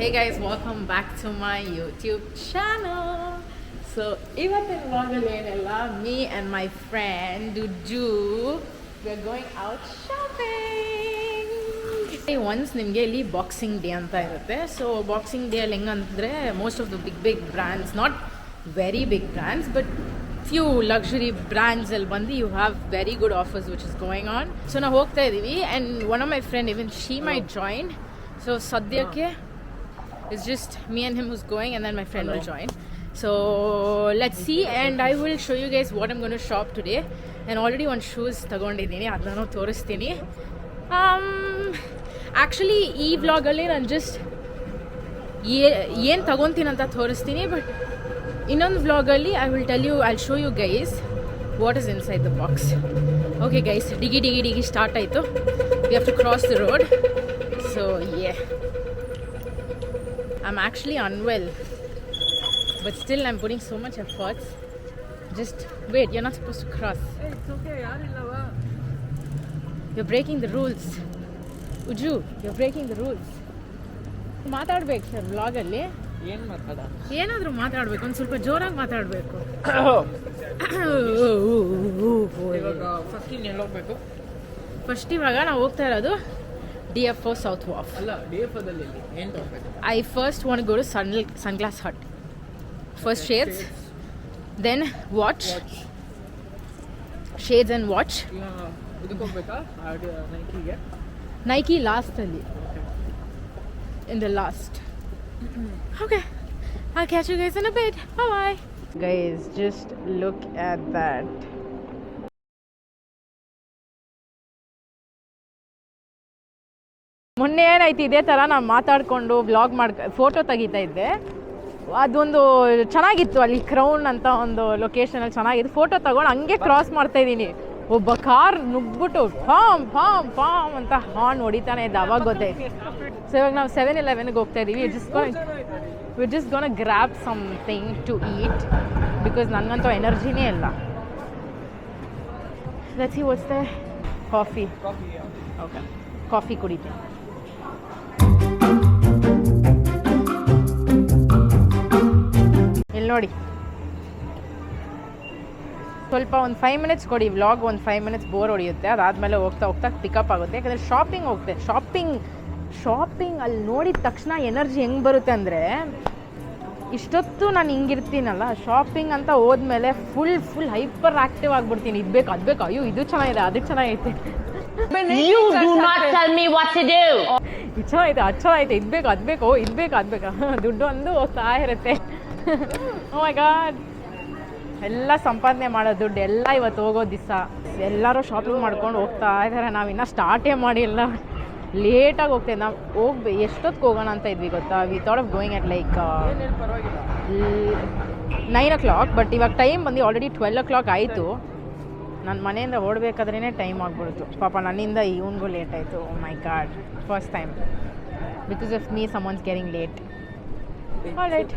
Hey guys, welcome back to my YouTube channel. So, ಇವತ್ತಿನ vlog ಏನಲ್ಲ, me and my friend Duju, we're going out shopping. Once ನಿಮಗೆ ಇಲ್ಲಿ boxing day ಅಂತ ಇರುತ್ತೆ. So boxing day ಅಲ್ಲಿ ಹೆಂಗಂದ್ರೆ most of the big brands, not very big brands but few luxury brands ಅಲ್ಲಿ ಬಂದು you have very good offers which is going on. So ನಾವು ಹೋಗ್ತಾ ಇದೀವಿ and one of my friend, even she might join. So ಸದ್ಯಕ್ಕೆ it's just me and him who's going, and then my friend will join. So let's see, and I will show you guys what I'm going to shop today. And already one shoes ತಗೊಂಡಿದ್ದೀನಿ, ಅದನ್ನು ತೋರಿಸ್ತೀನಿ. Actually ಈ vlog ಅಲ್ಲಿ ನಾನು just ಏನು ತಗೊಂತೀನಿ ಅಂತ ತೋರಿಸ್ತೀನಿ, but ಇನ್ನೊಂದು ವ್ಲಾಗಲ್ಲಿ I will tell you, I'll show you guys what is inside the box. Okay guys, ಡಿಗಿ ಸ್ಟಾರ್ಟ್ ಆಯಿತು. We have to cross the road. So yeah, I'm actually unwell, but still I'm putting so much efforts. Just wait, you're not supposed to cross. Hey, it's okay, yaarillava. You're breaking the rules. Uju, you're breaking the rules. ಮಾತಾಡ್ಬೇಕು sir ವ್ಲಾಗಲ್ಲಿ. ಏನು ಮಾತಾಡ? ಏನಾದರೂ ಮಾತಾಡಬೇಕು, ಒಂದು ಸ್ವಲ್ಪ ಜೋರಾಗಿ ಮಾತಾಡಬೇಕು. ಇವಾಗ ಫಸ್ಟ್ ಇನ್ನು ಎಲ್ಲಿ ಹೋಗ್ಬೇಕು? ಫಸ್ಟ್ ಇವಾಗ ನಾವು ಹೋಗ್ತಾ ಇರೋದು DFO South Wharf. ಅಲ್ಲ, DFOದಲ್ಲಿ ಏನು ತಗೋಬೇಕು? I first want to go to Sunglass Hut. First shades, then watch. Shades and watch. ಇದಕ್ಕೆ ಹೋಗ್ಬೇಕಾ? ನೈಕಿಗೆ? Nike last ಅಲ್ಲಿ. In the last. Okay, I'll catch you guys in a bit. Bye. Guys, just look at that. ಮೊನ್ನೆ ಏನಾಯ್ತು, ಇದೇ ಥರ ನಾನು ಮಾತಾಡಿಕೊಂಡು vlog photo ತೆಗಿತಾ ಇದ್ದೆ. ಅದೊಂದು ಚೆನ್ನಾಗಿತ್ತು, ಅಲ್ಲಿ ಕ್ರೌನ್ ಅಂತ ಒಂದು ಲೊಕೇಶನಲ್ಲಿ ಚೆನ್ನಾಗಿತ್ತು. ಫೋಟೋ ತಗೊಂಡು ಹಂಗೆ ಕ್ರಾಸ್ ಮಾಡ್ತಾ ಇದ್ದೀನಿ, ಒಬ್ಬ ಕಾರ್ ನುಗ್ಬಿಟ್ಟು ಫಾಮ್ ಫಾಮ್ ಫಾಮ್ ಅಂತ ಹಾರ್ನ್ ಹೊಡಿತಾನೆ ಇದ್ದ. ಅವಾಗ ಗೊತ್ತಾಯ್ತು. ಸೊ ಇವಾಗ ನಾವು 7-Elevenಗೆ ಹೋಗ್ತಾ ಇದ್ದೀವಿ. we're just gonna grab something to eat because ನನಗಂತೂ ಎನರ್ಜಿನೇ ಇಲ್ಲ. let's see what's there. Coffee. Okay, coffee ಕುಡಿತೀನಿ. ಇಲ್ಲಿ ನೋಡಿ, ಸ್ವಲ್ಪ ಒಂದು 5 minutes ಕೊಡಿ ವ್ಲಾಗ್. ಒಂದು 5 minutes ಬೋರ್ ಹೊಡೆಯುತ್ತೆ. ಅದಾದಮೇಲೆ ಹೋಗ್ತಾ ಹೋಗ್ತಾ ಪಿಕಪ್ ಆಗುತ್ತೆ. ಯಾಕಂದರೆ ಶಾಪಿಂಗ್ ಹೋಗ್ತೆ. ಶಾಪಿಂಗ್ ಅಲ್ಲಿ ನೋಡಿದ ತಕ್ಷಣ ಎನರ್ಜಿ ಹೆಂಗೆ ಬರುತ್ತೆ ಅಂದರೆ, ಇಷ್ಟೊತ್ತು ನಾನು ಹಿಂಗಿರ್ತೀನಲ್ಲ, ಶಾಪಿಂಗ್ ಅಂತ ಹೋದ್ಮೇಲೆ ಫುಲ್ ಹೈಪರ್ ಆಕ್ಟಿವ್ ಆಗಿಬಿಡ್ತೀನಿ. ಇದು ಬೇಕು, ಅದು ಬೇಕು, ಅಯ್ಯೋ ಇದು ಚೆನ್ನಾಗಿದೆ, ಅದಕ್ಕೆ ಚೆನ್ನಾಗೈತೆ, You do not tell me what to do. ಇದು ಚೆನ್ನಾಗೈತೆ, ಅದು ಚೆನ್ನಾಗೈತೆ, ಇದು ಬೇಕು, ಅದು ಬೇಕು, ಇದು ಬೇಕು, ಅದು ಬೇಕಾ, ದುಡ್ಡು ಒಂದು ಹೋಗ್ತಾ ಇರುತ್ತೆ. ಓ ಮೈ ಗಾಡ್, ಎಲ್ಲ ಸಂಪಾದನೆ ಮಾಡೋ ದುಡ್ಡು ಎಲ್ಲ ಇವತ್ತು ಹೋಗೋ ದಿವಸ. ಎಲ್ಲರೂ ಶಾಪಿಂಗ್ ಮಾಡ್ಕೊಂಡು ಹೋಗ್ತಾ ಇದ್ದಾರೆ. ನಾವಿನ್ನೂ ಸ್ಟಾರ್ಟೇ ಮಾಡಿಲ್ಲ, ಲೇಟಾಗಿ ಹೋಗ್ತೇವೆ. ನಾವು ಎಷ್ಟೊತ್ತಿಗೆ ಹೋಗೋಣ ಅಂತ ಇದ್ವಿ ಗೊತ್ತಾ? We thought of going at like 9 o'clock, but ಇವಾಗ ಟೈಮ್ ಬಂದು ಆಲ್ರೆಡಿ 12 o'clock ಆಯಿತು. ನನ್ನ ಮನೆಯಿಂದ ಓಡಬೇಕಾದ್ರೇ ಟೈಮ್ ಆಗ್ಬಿಡ್ತು. ಪಾಪ ನನ್ನಿಂದ ಇವನಿಗೂ ಲೇಟ್ ಆಯಿತು. Oh my god, first time because of me someone's getting late. All right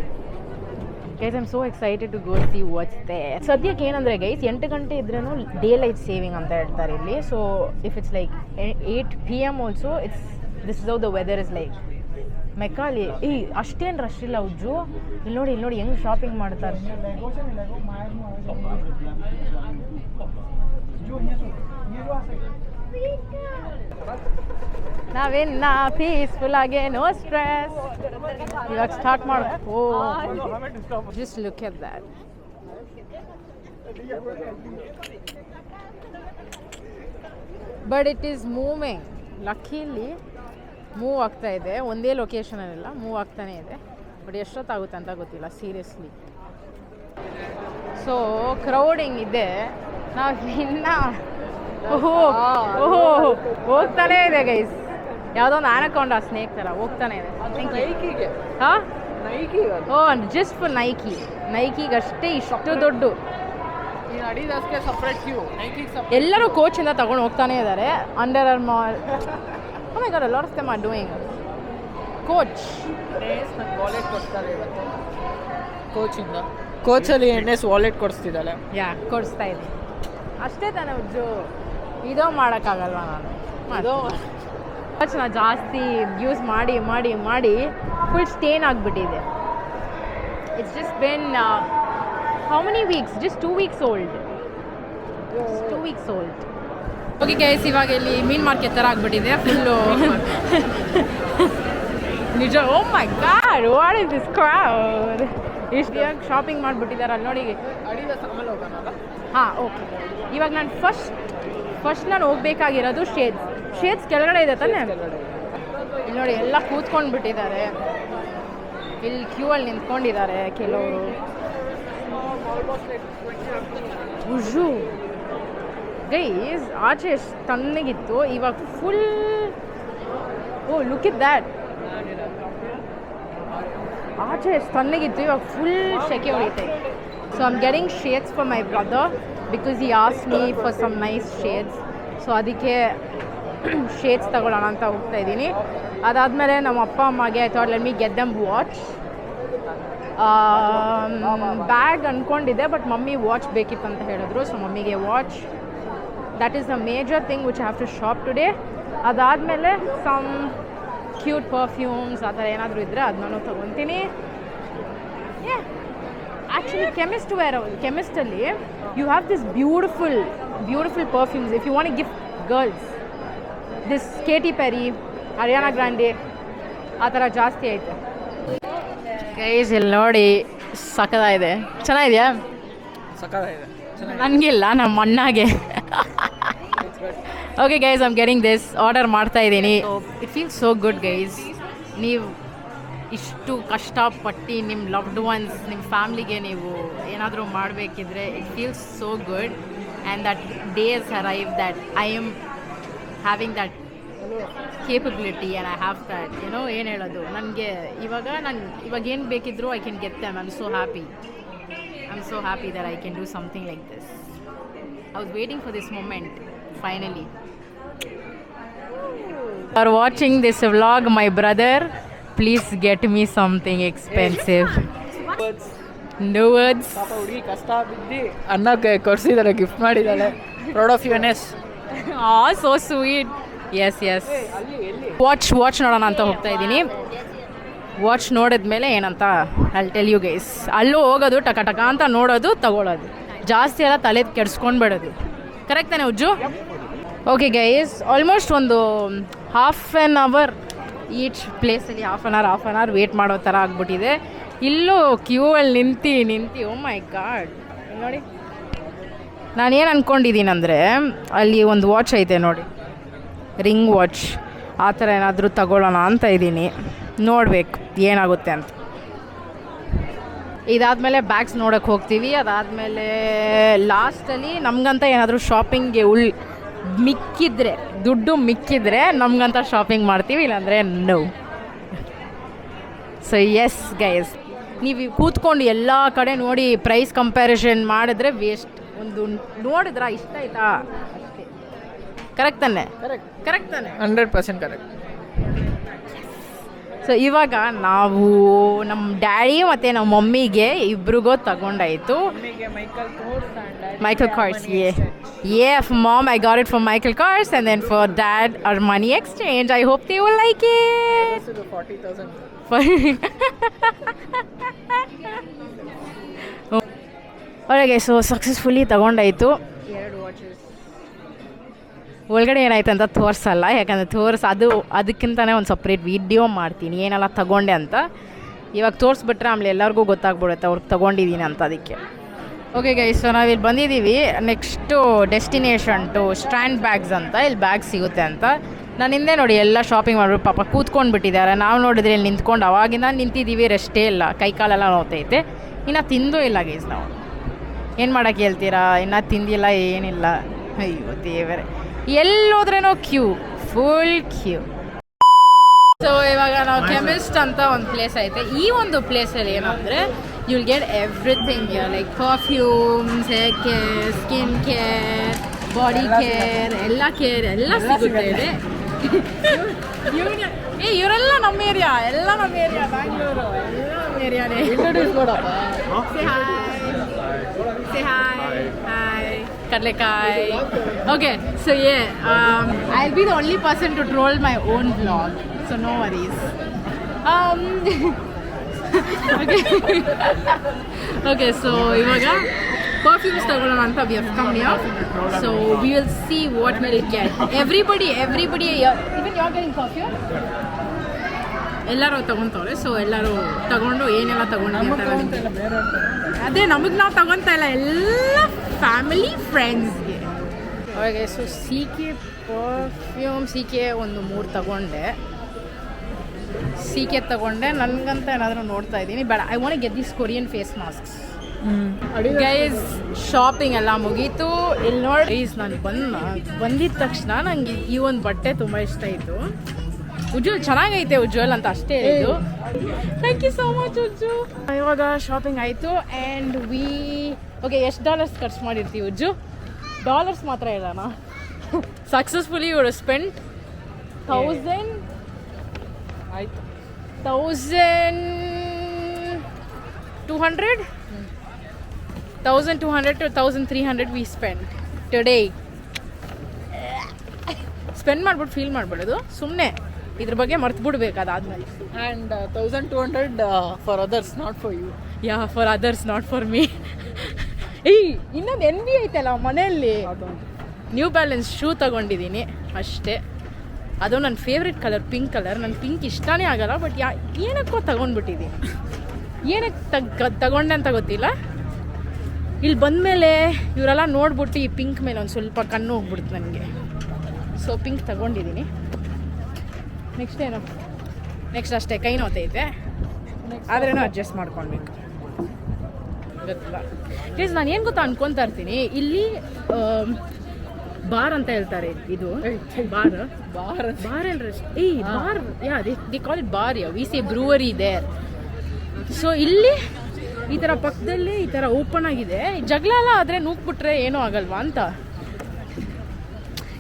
guys, I am so excited to go see what's there. ಸದ್ಯಕ್ಕೆ ಏನಂದರೆ ಗೈಸ್, 8 ಗಂಟೆ ಇದ್ರೂ ಡೇ ಲೈಟ್ ಸೇವಿಂಗ್ ಅಂತ ಹೇಳ್ತಾರೆ ಇಲ್ಲಿ. So if it's like 8 PM also, this is how the weather is like. ಮೆಕ್ಕಾಲಿ ಅಷ್ಟೇನು rush ಇಲ್ಲ. ಉಜ್ಜು, ಇಲ್ಲಿ ನೋಡಿ ಹೆಂಗೆ ಶಾಪಿಂಗ್ ಮಾಡ್ತಾರೆ. ನಾವೇನ ಪೀಸ್ಫುಲ್ ಆಗಿ, ನೋ ಸ್ಟ್ರೆಸ್. ಇವಾಗ ಸ್ಟಾರ್ಟ್ ಮಾಡು. Oh just look at that. But it is moving. Luckily move ಆಗ್ತಾ ಇದೆ. ಒಂದೇ ಲೊಕೇಶನಲ್ಲೆಲ್ಲ ಮೂವ್ ಆಗ್ತಾನೆ ಇದೆ. ಬಟ್ ಎಷ್ಟೊತ್ತಾಗುತ್ತೆ ಅಂತ ಗೊತ್ತಿಲ್ಲ ಸೀರಿಯಸ್ಲಿ. ಸೊ ಕ್ರೌಡಿಂಗ್ ಇದೆ. ನಾವು ಇನ್ನು ಹೋಗ್ತಾನೆ ಇದೆ ಗೈಸ್. ಯಾವುದೋ ಒಂದು ಆನಕೊಂಡ ಸ್ನೇಕ್ ಥರ ಹೋಗ್ತಾನೆ ಇದೆ. ನೈಕಿಗೆ? ಹಾಂ, ನೈಕಿ. ಓ ಜಸ್ಟ್ ಫಾರ್ ನೈಕಿಗೆ ಅಷ್ಟೇ ಇಷ್ಟು ದೊಡ್ಡ. ಅಡಿದಾಸ್ಗೆ ಸಪ್ರೇಟ್ ಕ್ಯೂ, ನೈಕಿಗೆ ಸಪ್ರೇಟ್. ಎಲ್ಲರೂ ಕೋಚಿಂದ ತಗೊಂಡು ಹೋಗ್ತಾನೆ ಇದ್ದಾರೆ. Under armour, oh my god, lot of them are doing. Coach ನಂಗೆ ವಾಲೆಟ್ ಕೊಡ್ತಾರೆ ಇವತ್ತು ಕೋಚಿಂದ. ಕೋಚಲ್ಲಿ NS ವಾಲೆಟ್ ಕೊಡಿಸ್ತಿದ್ದಾಳೆ. ಕೊಡಿಸ್ತಾ ಇದ್ದೀನಿ ಅಷ್ಟೇ ತಾನೇ ಉಜ್ಜು. ಇದೋ ಮಾಡೋಕ್ಕಾಗಲ್ವಾ? ನಾನು ಜಾಸ್ತಿ ಯೂಸ್ ಮಾಡಿ ಫುಲ್ ಸ್ಟೇನ್ ಆಗಿಬಿಟ್ಟಿದೆ. It's just been how many weeks? Just 2 weeks old. 2 weeks old. Okay guys, ಇವಾಗ ಇಲ್ಲಿ ಮೀನ್ ಮಾರ್ಕೆಟ್ ಥರ ಆಗಿಬಿಟ್ಟಿದೆ ಫುಲ್ಲು. ನಿಜ. Oh my god, what is this crowd? ಇಷ್ಟು ಶಾಪಿಂಗ್ ಮಾಡಿಬಿಟ್ಟಿದ್ದಾರೆ ಅಲ್ಲಿ ನೋಡಿ. ಹಾಂ, ಓಕೆ. ಇವಾಗ ನಾನು ಫಸ್ಟ್ ನಾನು ಹೋಗ್ಬೇಕಾಗಿರೋದು ಶೇಡ್ಸ್ ಕೆಳಗಡೆ ಇದೆ ತಾನೇ? ಇಲ್ಲಿ ನೋಡಿ ಎಲ್ಲ ಕೂತ್ಕೊಂಡು ಬಿಟ್ಟಿದ್ದಾರೆ. ಇಲ್ಲಿ ಕ್ಯೂ ಅಲ್ಲಿ ನಿಂತ್ಕೊಂಡಿದ್ದಾರೆ ಕೆಲವರು. ಉಜು ಗೈಸ್, ಆಚೆ ಎಷ್ಟು ತಣ್ಣಗಿತ್ತು, ಇವಾಗ full. Oh look it that. ಆಚೆ ಎಷ್ಟು ತಣ್ಣಗಿತ್ತು, ಇವಾಗ ಫುಲ್ ಶೆಕೆ ಹೊಡಿತೈತೆ. So I am getting shades for my brother because he asked me for some nice shades. So ಅದಕ್ಕೆ ಶೇಡ್ಸ್ ತಗೊಳ್ಳೋಣ ಅಂತ ಹೋಗ್ತಾ ಇದ್ದೀನಿ. ಅದಾದಮೇಲೆ ನಮ್ಮ ಅಪ್ಪ ಅಮ್ಮಗೆ I thought let me get them watch. Bag ಅಂದ್ಕೊಂಡಿದ್ದೆ, ಬಟ್ ಮಮ್ಮಿ ವಾಚ್ ಬೇಕಿತ್ತು ಅಂತ ಹೇಳಿದ್ರು. ಸೊ ಮಮ್ಮಿಗೆ watch, that is the major thing which I have to shop today. ಅದಾದಮೇಲೆ ಸಮ್ ಕ್ಯೂಟ್ ಪರ್ಫ್ಯೂಮ್ಸ್ ಆ ಥರ ಏನಾದರೂ ಇದ್ದರೆ ಅದನ್ನೂ ತೊಗೊತೀನಿ. ಆ್ಯಕ್ಚುಲಿ ಕೆಮಿಸ್ಟಲ್ಲಿ you have this beautiful perfumes if you want to give girls. This Katy Perry, Ariana Grande ಆ ಥರ ಜಾಸ್ತಿ ಐತೆ. ಗೈಸ್ ಇಲ್ಲಿ ನೋಡಿ, ಸಖತ್ತಾಗಿದೆ. ಚೆನ್ನಾಗಿದೆಯಾ? ಸಖತ್ತಾಗಿದೆ. ನನಗಿಲ್ಲ, ನಮ್ಮ ಅಣ್ಣಗೆ. Okay guys, I am getting this. Order ಮಾಡ್ತಾ ಇದ್ದೀನಿ. It feels so good guys. ನೀವು ಇಷ್ಟು ಕಷ್ಟಪಟ್ಟು ನಿಮ್ಮ ಲವ್ಡ್ ಒನ್ಸ್, ನಿಮ್ಮ ಫ್ಯಾಮ್ಲಿಗೆ ನೀವು ಏನಾದರೂ ಮಾಡಬೇಕಿದ್ರೆ it feels so good. And that days arrive that I am having that capability and I have that ಏನು ಹೇಳೋದು, ನನಗೆ ಇವಾಗ ಏನು ಬೇಕಿದ್ರು I can get them. I am so happy that I can do something like this. I was waiting for this moment. Finally, are watching this vlog, my brother, please get me something expensive. No words. ಪಾಪ ಹುಡುಗಿ ಕಷ್ಟ ಬಿದ್ದು ಅನ್ನಕ್ಕೆ ಕೊಡಿಸಿದ್ದಾರೆ, gift ಮಾಡಿದ್ದಾಳೆ. Proud of ಯುನೆಸ್. So sweet. Yes. Watch ನೋಡೋಣ ಅಂತ ಹೋಗ್ತಾ ಇದ್ದೀನಿ. ವಾಚ್ ನೋಡಿದ್ಮೇಲೆ ಏನಂತ I'll tell you guys. ಅಲ್ಲೂ ಹೋಗೋದು, ಟಕ ಅಂತ ನೋಡೋದು, ತಗೊಳ್ಳೋದು, ಜಾಸ್ತಿ ಎಲ್ಲ ತಲೆ ಕೆಡ್ಸ್ಕೊಂಡು ಬಿಡೋದು. ಕರೆಕ್ಟ್ ತಾನೆ ಉಜ್ಜು? ಓಕೆ ಗೈಸ್, ಆಲ್ಮೋಸ್ಟ್ ಒಂದು ಹಾಫ್ ಆ್ಯನ್ ಅವರ್ ಈಚ್ ಪ್ಲೇಸಲ್ಲಿ ಹಾಫ್ ಆನ್ ಅವರ್ ವೇಟ್ ಮಾಡೋ ಥರ ಆಗ್ಬಿಟ್ಟಿದೆ. ಇಲ್ಲೂ ಕ್ಯೂ ಅಲ್ಲಿ ನಿಂತು ಓ ಮೈ ಗಾಡ್. ನೋಡಿ, ನಾನೇನು ಅಂದ್ಕೊಂಡಿದ್ದೀನಂದರೆ ಅಲ್ಲಿ ಒಂದು ವಾಚ್ ಐತೆ ನೋಡಿ, ರಿಂಗ್ ವಾಚ್, ಆ ಥರ ಏನಾದರೂ ತಗೊಳ್ಳೋಣ ಅಂತ ಇದ್ದೀನಿ. ನೋಡಬೇಕು ಏನಾಗುತ್ತೆ ಅಂತ. ಇದಾದಮೇಲೆ ಬ್ಯಾಗ್ಸ್ ನೋಡೋಕ್ಕೆ ಹೋಗ್ತೀವಿ. ಅದಾದಮೇಲೆ ಲಾಸ್ಟಲ್ಲಿ ನಮಗಂತ ಏನಾದರೂ ಶಾಪಿಂಗ್ಗೆ ದುಡ್ಡು ಮಿಕ್ಕಿದ್ರೆ ನಮಗಂತ ಶಾಪಿಂಗ್ ಮಾಡ್ತೀವಿ, ಇಲ್ಲಾಂದರೆ ನೋ. ಸೊ ಎಸ್ ಗೈಸ್, ನೀವು ಕೂತ್ಕೊಂಡು ಎಲ್ಲ ಕಡೆ ನೋಡಿ ಪ್ರೈಸ್ ಕಂಪ್ಯಾರಿಸನ್ ಮಾಡಿದ್ರೆ ವೇಸ್ಟ್. ಒಂದು ನೋಡಿದ್ರಾ, ಇಷ್ಟ ಆಯ್ತಾ ಅಷ್ಟೇ. ಕರೆಕ್ಟ್ ತಾನೆ? ಕರೆಕ್ಟ್ ತಾನೆ? 100% ಕರೆಕ್ಟ್. ಸೊ ಇವಾಗ ನಾವು ನಮ್ಮ ಡ್ಯಾಡಿ ಮತ್ತು ನಮ್ಮ ಮಮ್ಮಿಗೆ ಇಬ್ರಿಗೂ ತಗೊಂಡಾಯಿತು. Michael Kors, yeah. For mom, I got it from Michael Kors, and then for dad, our money exchange. I hope they will like it. 40,000. ಒಳಗೆ ಸೊ ಸಕ್ಸಸ್ಫುಲಿ ತಗೊಂಡಾಯಿತು. 2 ವಾಚಸ್. ಒಳಗಡೆ ಏನಾಯ್ತು ಅಂತ ತೋರಿಸಲ್ಲ, ಯಾಕಂದರೆ ಅದಕ್ಕಿಂತಲೇ ಒಂದು ಸಪ್ರೇಟ್ ವಿಡಿಯೋ ಮಾಡ್ತೀನಿ ಏನೆಲ್ಲ ತಗೊಂಡೆ ಅಂತ. ಇವಾಗ ತೋರಿಸ್ಬಿಟ್ರೆ ಆಮೇಲೆ ಎಲ್ಲರಿಗೂ ಗೊತ್ತಾಗ್ಬಿಡುತ್ತೆ ಅವ್ರಿಗೆ ತಗೊಂಡಿದ್ದೀನಿ ಅಂತ. ಅದಕ್ಕೆ ಓಕೆ ಗೈಸ್, ಸೊ ನಾವಿಲ್ಲಿ ಬಂದಿದ್ದೀವಿ. Next destination to stand bags ಅಂತ, ಇಲ್ಲಿ ಬ್ಯಾಗ್ ಸಿಗುತ್ತೆ ಅಂತ. ನಾನು ಹಿಂದೆ ನೋಡಿ ಎಲ್ಲ ಶಾಪಿಂಗ್ ಮಾಡಿಬಿಟ್ಟು ಪಾಪ ಕೂತ್ಕೊಂಡು ಬಿಟ್ಟಿದ್ದಾರೆ. ನಾವು ನೋಡಿದ್ರೆ ಇಲ್ಲಿ ನಿಂತ್ಕೊಂಡು ಅವಾಗಿಂದ ನಿಂತಿದ್ದೀವಿ, ರೆಸ್ಟೇ ಇಲ್ಲ, ಕೈಕಾಲೆಲ್ಲ ನೋವ್ತೈತೆ. ಇನ್ನು ತಿಂದೂ ಇಲ್ಲ ಗೈಸ್. ನಾವು ಏನು ಮಾಡೋಕ್ಕೆ ಹೇಳ್ತೀರಾ, ಇನ್ನೂ ತಿಂದಿಲ್ಲ, ಏನಿಲ್ಲ. ಅಯ್ಯೋ ದೇವರೇ, ಎಲ್ಲೋದ್ರೇನೋ ಫುಲ್ ಕ್ಯೂ. ಸೊ ಇವಾಗ ನಾವು ಕೆಮಿಸ್ಟ್ ಅಂತ ಒಂದು ಪ್ಲೇಸ್ ಐತೆ. ಈ ಒಂದು ಪ್ಲೇಸಲ್ಲಿ ಏನಂದರೆ you will get everything, like perfumes, hair care, skin care, body care, ಎಲ್ಲ ಸಿಗುತ್ತೆ ಇಲ್ಲಿ. ಇವರೆಲ್ಲ ನಮ್ಮ ಏರಿಯಾ, ಬ್ಯಾಂಗ್ಳೂರು, ಎಲ್ಲ ನಮ್ಮ ಏರಿಯಾನೇ. Say hi. Kadlekai. Okay, so yeah, I'll be the only person to troll my own vlog, so no worries. Okay so ಇವಾಗ perfumes ತಗೊಳ್ಳೋಣ ಅಂತ we have come here so we will see what will get everybody even you are getting perfume ಎಲ್ಲರೂ ತಗೊತವ್ರೆ so ಎಲ್ಲರೂ ತಗೊಂಡು ಏನೆಲ್ಲ ತಗೊಂಡ್ವಿ ಅಂತ ಅದೇ ನಮಗೆ ನಾವು ತಗೊತಾ ಇಲ್ಲ ಎಲ್ಲ ಫ್ಯಾಮಿಲಿ ಫ್ರೆಂಡ್ಸ್ಗೆ okay so C K perfume C K ಒಂದು 3 ತಗೊಂಡೆ ಸಿ ಕೆ ತಗೊಂಡೆ ನನಗಂತ ಏನಾದರೂ ನೋಡ್ತಾ ಇದ್ದೀನಿ ಬೇಡ I want get this Korean face masks guys shopping ಎಲ್ಲ ಮುಗೀತು ಇಲ್ಲಿ ನೋಡಿ ನಾನು ಬಂದಿದ ತಕ್ಷಣ ನನಗೆ ಈ ಒಂದು ಬಟ್ಟೆ ತುಂಬ ಇಷ್ಟ ಆಯಿತು ಉಜ್ವಲ್ ಚೆನ್ನಾಗೈತೆ ಉಜ್ವಲ್ ಅಂತ ಅಷ್ಟೇ ಹೇಳಿದ್ದು ಥ್ಯಾಂಕ್ ಯು ಸೋ ಮಚ್ ಉಜ್ಜು ಇವಾಗ ಶಾಪಿಂಗ್ ಆಯಿತು ಆ್ಯಂಡ್ ಓಕೆ ಎಷ್ಟು ಡಾಲರ್ಸ್ ಖರ್ಚು ಮಾಡಿರ್ತೀವಿ ಉಜ್ಜು ಡಾಲರ್ಸ್ ಮಾತ್ರ ಹೇಳೋಣ ಸಕ್ಸಸ್ಫುಲಿ ಇವರು spend 1200 to 1300 we spent today spend ಮಾಡ್ಬಿಟ್ಟು ಫೀಲ್ ಮಾಡ್ಬಿಡೋದು ಸುಮ್ಮನೆ ಇದ್ರ ಬಗ್ಗೆ ಮರ್ತು ಬಿಡ್ಬೇಕು ಅದಾದ್ಮೇಲೆ and 1200 for others not for you yeah for others not for me ಏಯ್ ಇನ್ನೊಂದು ಎನ್ ಬಿ ಐತಲ್ಲ ಮನೆಯಲ್ಲಿ ನ್ಯೂ ಬ್ಯಾಲೆನ್ಸ್ ಶೂ ತಗೊಂಡಿದ್ದೀನಿ ಅಷ್ಟೇ ಅದು ನನ್ನ ಫೇವ್ರೆಟ್ ಕಲರ್ ಪಿಂಕ್ ಕಲರ್ ನನ್ನ ಪಿಂಕ್ ಇಷ್ಟನೇ ಆಗಲ್ಲ ಬಟ್ ಏನಕ್ಕೋ ತಗೊಂಡ್ಬಿಟ್ಟಿದ್ದೀನಿ ಏನಕ್ಕೆ ತಗೊಂಡೆ ಅಂತ ಗೊತ್ತಿಲ್ಲ ಇಲ್ಲಿ ಬಂದಮೇಲೆ ಇವರೆಲ್ಲ ನೋಡ್ಬಿಟ್ಟು ಈ ಪಿಂಕ್ ಮೇಲೆ ಒಂದು ಸ್ವಲ್ಪ ಕಣ್ಣು ಹೋಗ್ಬಿಡ್ತು ನನಗೆ ಸೊ ಪಿಂಕ್ ತಗೊಂಡಿದ್ದೀನಿ ನೆಕ್ಸ್ಟ್ ಏನು ನೆಕ್ಸ್ಟ್ ಅಷ್ಟೇ ಕೈ ನೋತೈತೆ ಆದ್ರೇನು ಅಡ್ಜಸ್ಟ್ ಮಾಡ್ಕೊಳ್ಬೇಕು ಗೊತ್ತಿಲ್ಲ ಪ್ಲೀಸ್ ನಾನು ಏನು ಗೊತ್ತಾ ಅನ್ಕೊತಾ ಇರ್ತೀನಿ ಇಲ್ಲಿ ಬಾರ್ ಅಂತ ಹೇಳ್ತಾರೆ ಇದು ಬಾರ್ ಏನ್ರಿ bar yeah they call it bar we say brewery there so ಇಲ್ಲಿ ಈ ಥರ ಪಕ್ಕದಲ್ಲಿ ಈ ಥರ ಓಪನ್ ಆಗಿದೆ ಜಗಳ ಎಲ್ಲ ಆದರೆ ನೂಕ್ಬಿಟ್ರೆ ಏನೂ ಆಗಲ್ವಾ ಅಂತ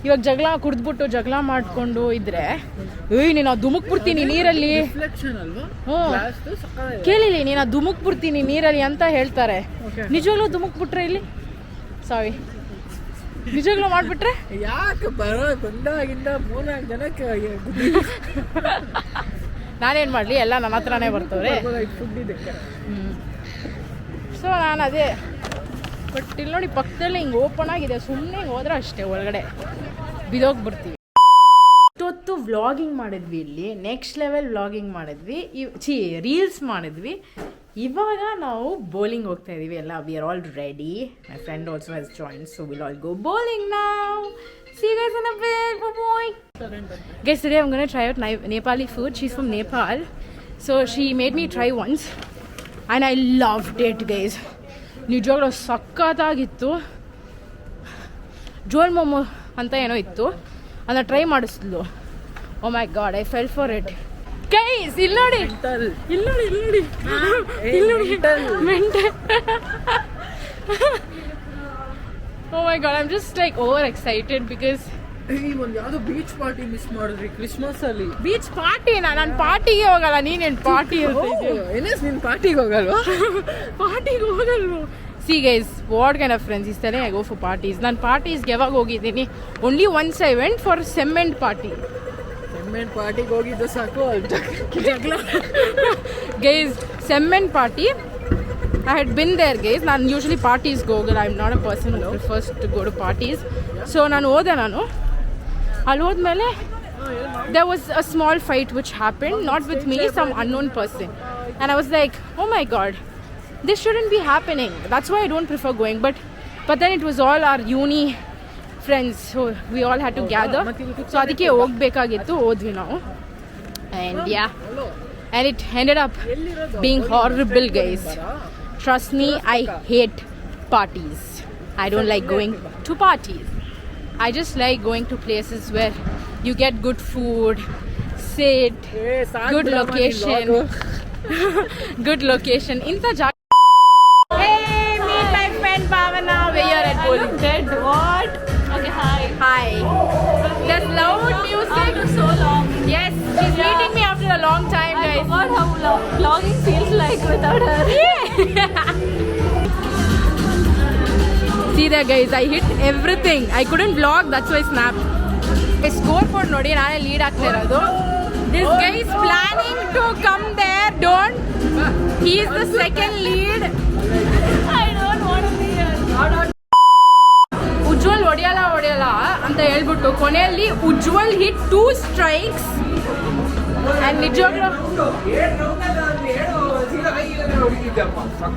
ಇವಾಗ ಜಗಳ ಕುಡಿದ್ಬಿಟ್ಟು ಜಗಳ ಮಾಡಿಕೊಂಡು ಇದ್ರೆ ನೀನು ಧುಮುಕ್ಬಿಡ್ತೀನಿ ನೀರಲ್ಲಿ ಕೇಳಿಲಿ ನೀನು ಧುಮುಕ್ಬಿಡ್ತೀನಿ ನೀರಲ್ಲಿ ಅಂತ ಹೇಳ್ತಾರೆ ನಿಜವಾಗ್ಲೂ ಧುಮುಕ್ಬಿಟ್ರೆ ಇಲ್ಲಿ ಸಾರಿ ನಿಜವಾಗ್ಲೂ ಮಾಡಿಬಿಟ್ರೆ ಯಾಕೆ ಬಂದಾಗಿಂದ 3-4 ಜನಕ್ಕೆ ನಾನೇನು ಮಾಡಲಿ ಎಲ್ಲ ನನ್ನ ಹತ್ರನೇ ಬರ್ತವ್ರೆ ಸೊ ನಾನು ಅದೇ ಬಟ್ ಇಲ್ಲಿ ನೋಡಿ ಪಕ್ಕದಲ್ಲಿ ಹಿಂಗೆ ಓಪನ್ ಆಗಿದೆ ಸುಮ್ಮನೆ ಹಿಂಗೆ ಹೋದ್ರೆ ಅಷ್ಟೇ ಒಳಗಡೆ ಬಿದೋಗ್ಬಿಡ್ತೀವಿ ಇಷ್ಟೊತ್ತು ವ್ಲಾಗಿಂಗ್ ಮಾಡಿದ್ವಿ ಇಲ್ಲಿ ನೆಕ್ಸ್ಟ್ ಲೆವೆಲ್ ವ್ಲಾಗಿಂಗ್ ಮಾಡಿದ್ವಿ ರೀಲ್ಸ್ ಮಾಡಿದ್ವಿ ಇವಾಗ ನಾವು ಬೌಲಿಂಗ್ ಹೋಗ್ತಾ ಇದೀವಿ ಎಲ್ಲ we are all ready my friend also has join so will all go bowling now see you guys in a bit bye guys today I'm going to try out Nepali food she's from Nepal so she made me try once and I loved it guys ನಿಜವಾಗ್ಲೂ ಸಕ್ಕತ್ತಾಗಿತ್ತು ಜೋಲ್ ಮೊಮೋ ಅಂತ ಏನೋ ಇತ್ತು ಅದನ್ನ try ಮಾಡಿಸ್ಲು oh my god I fell for it guys ಇಲ್ಲಿ ನೋಡಿ oh my god I am just like over excited because ಒಂದು ಯಾವುದೋ ಬೀಚ್ ಪಾರ್ಟಿ ಮಿಸ್ ಮಾಡಿದ್ರಿ ಕ್ರಿಸ್ಮಸ್ ಅಲ್ಲಿ ಬೀಚ್ ಪಾರ್ಟಿನಾ ನಾನು ಪಾರ್ಟಿಗೆ ಹೋಗಲ್ಲ ನೀನೇನು ಪಾರ್ಟಿ ನೀನು ಪಾರ್ಟಿಗೆ ಹೋಗಲ್ವಾ ಪಾರ್ಟಿಗೆ ಹೋಗಲ್ವ see guys what kind of friends is I go for parties ನಾನು ಪಾರ್ಟೀಸ್ಗೆ ಯಾವಾಗ ಹೋಗಿದ್ದೀನಿ only once I went for sem end ಪಾರ್ಟಿಗೆ ಹೋಗಿದ್ದು ಸಾಕು ಜಗಳ guys cement party I had been there guys ನಾನು ಯೂಶಲಿ ಪಾರ್ಟೀಸ್ಗೆ ಹೋಗಲ್ಲ I am not a person who prefers to go to parties so ನಾನು ಅಲ್ಲಿ ಹೋದ್ಮೇಲೆ there was a small fight which happened not with me some unknown person and I was like oh my god this shouldn't be happening that's why I don't prefer going but then it was all our uni friends so we all had to gather so ಅದಕ್ಕೆ ಹೋಗಬೇಕಾಗಿತ್ತು ಹೋದ್ವಿ ನಾವು and yeah and it ended up being horrible guys trust me I hate parties I don't like going to parties I just like going to places where you get good food sit good location good location inta hey meet my friend Bhavana we are at bowling dead what Okay, hi. There's loud music After so long. yes she's meeting me after a long time I guys forgot how vlogging feels like without her. See there guys I hit everything I couldn't vlog that's why I snapped score board ನೋಡಿ ನಾನೇ lead ಆಗ್ತಾ ಇರೋದು This guy is planning to come there. Don't. He is the second lead. I don't want to be here. Ujwal ಹೊಡೆಯಲ್ಲ ಅಂತ ಹೇಳ್ಬಿಟ್ಟು ಕೊನೆಯಲ್ಲಿ Ujwal hit 2 strikes and ನಿಜವಾಗ್ಲೂ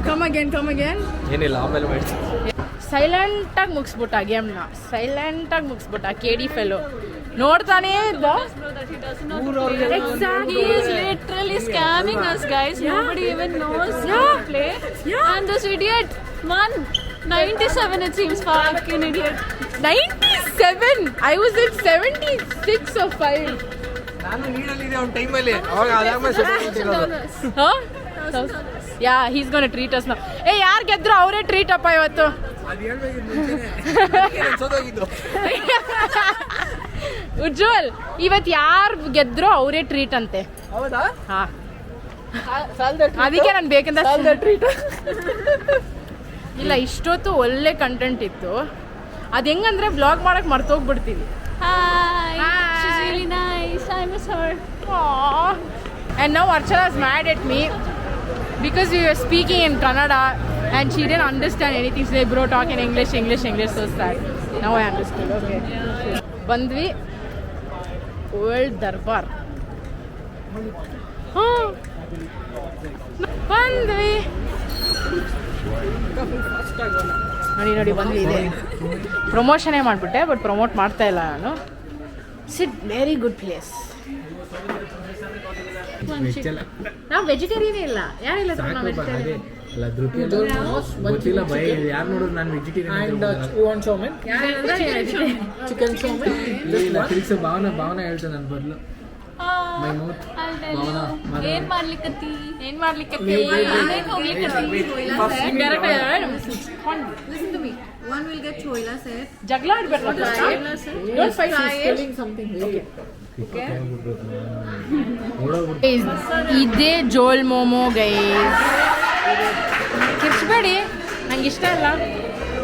come again ಏನಿಲ್ಲ ಆಮೇಲೆ ಮಾಡ್ತೀನಿ. ಸೈಲೆಂಟಾಗಿ ಮುಗಿಸ್ಬಿಟ್ಟ ಗೇಮ್ನ ಮುಗಿಸ್ಬಿಟ್ಟ KD ಫೆಲೋ ನೋಡ್ತಾನೇ ಇದ್ದ. Bro, that he doesn't know how to play. Exactly. He is literally scamming us, guys. Nobody even knows how to play. And this idiot won 97, it seems. Fucking idiot. 97. I was at 76 or 5. ನಾನು ಲೀಡಲ್ಲಿದ್ದೆ ಒಂದು ಟೈಮಲ್ಲಿ ಅವಾಗ ಅದಾದ್ಮೇಲೆ Huh? Yeah, he's gonna treat us now. ಏ ಯಾರು ಗೆದ್ರು ಅವರೇ treat ಅಪ್ಪ ಇವತ್ತು. ಅದು ಹೇಳ್ಬೇಕಿತ್ತು ಸೋದೋಗಿದ್ದು. ಉಜ್ವಲ್ ಇವತ್ತು ಯಾರು ಗೆದ್ರು ಅವರೇ ಟ್ರೀಟ್ ಅಂತೆ. ಹೌದಾ? ಹಾ ಅದಕ್ಕೆ ನಾನು ಬೇಕಂತ ಟ್ರೀಟ್ ಇಲ್ಲ. ಇಷ್ಟೊತ್ತು ಒಳ್ಳೆ ಕಂಟೆಂಟ್ ಇತ್ತು. ಅದು ಹೆಂಗಂದ್ರೆ ಬ್ಲಾಗ್ ಮಾಡಕ್ ಮರ್ತೋಗ್ಬಿಡ್ತೀವಿ. Hi. Hi. She's really nice. I miss her. Aww. And now Archana is mad at me because we were speaking in Kannada and she didn't understand anything. She said, bro, talk in English, so sad. Now I understood. Okay. Bandvi World Darbar. Bandvi. ನೋಡಿ ಬಂದ್ವಿ ಇದೆ. ಪ್ರಮೋಷನೇ ಮಾಡಿಬಿಟ್ಟೆ, but promote ಮಾಡ್ತಾ ಇಲ್ಲ ನಾನು. It's very good place. ನಾವು vegetarian ಇಲ್ಲ. ಯಾರಿಲ್ಲ ನಾವು ವೆಜಿಟೇರಿಯನ್. ಗೊತ್ತಿಲ್ಲ ಬೈ ಯಾರು ನೋಡಿದ್ರು ನಾನು ವೆಜಿಟೇರಿಯನ್. ಚಿಕನ್ ಸೋಮೆನ್ ಭಾವನ ಹೇಳ್ತಾನೆ ನನ್ನ ಬದಲು. I'll tell you. ಏನ್ ಮಾಡ್ಲಿಕ್ಕತ್ತಿ? Listen to me. One will get choila set. ಜಗಳ ಆಡ್ಬೇಕು. Don't fight. Telling something. Okay. ಇದೇ ಜೋಲ್ ಮೋಮೋ ಗೈಸ್. ಕಿರ್ಚ್ಬೇಡಿ, ನಂಗೆ ಇಷ್ಟ ಇಲ್ಲ.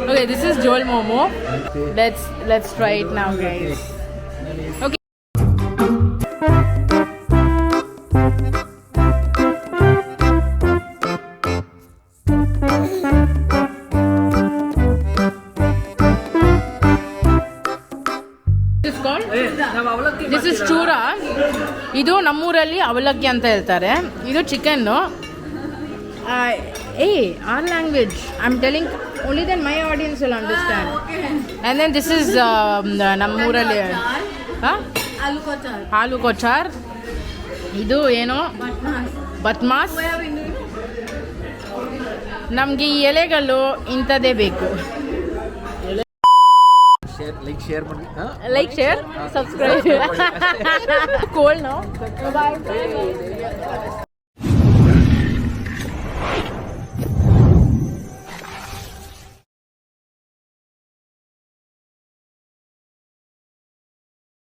Okay, this is Joel Momo. Let's try it now, guys. Okay. This is ಚೂರ. ಇದು ನಮ್ಮೂರಲ್ಲಿ ಅವಲಕ್ಕಿ ಅಂತ ಹೇಳ್ತಾರೆ. ಇದು chicken. Our language. I'm telling only then my audience will understand. And then this is ನಮ್ಮೂರಲ್ಲಿ ಆಲೂ ಕೊಚಾರ್. ಇದು ಏನೋ ಬತ್ಮಾಸ್. ನಮಗೆ ಈ ಎಲೆಗಳು ಇಂಥದ್ದೇ ಬೇಕು. Like, share, subscribe. Cool now. Bye.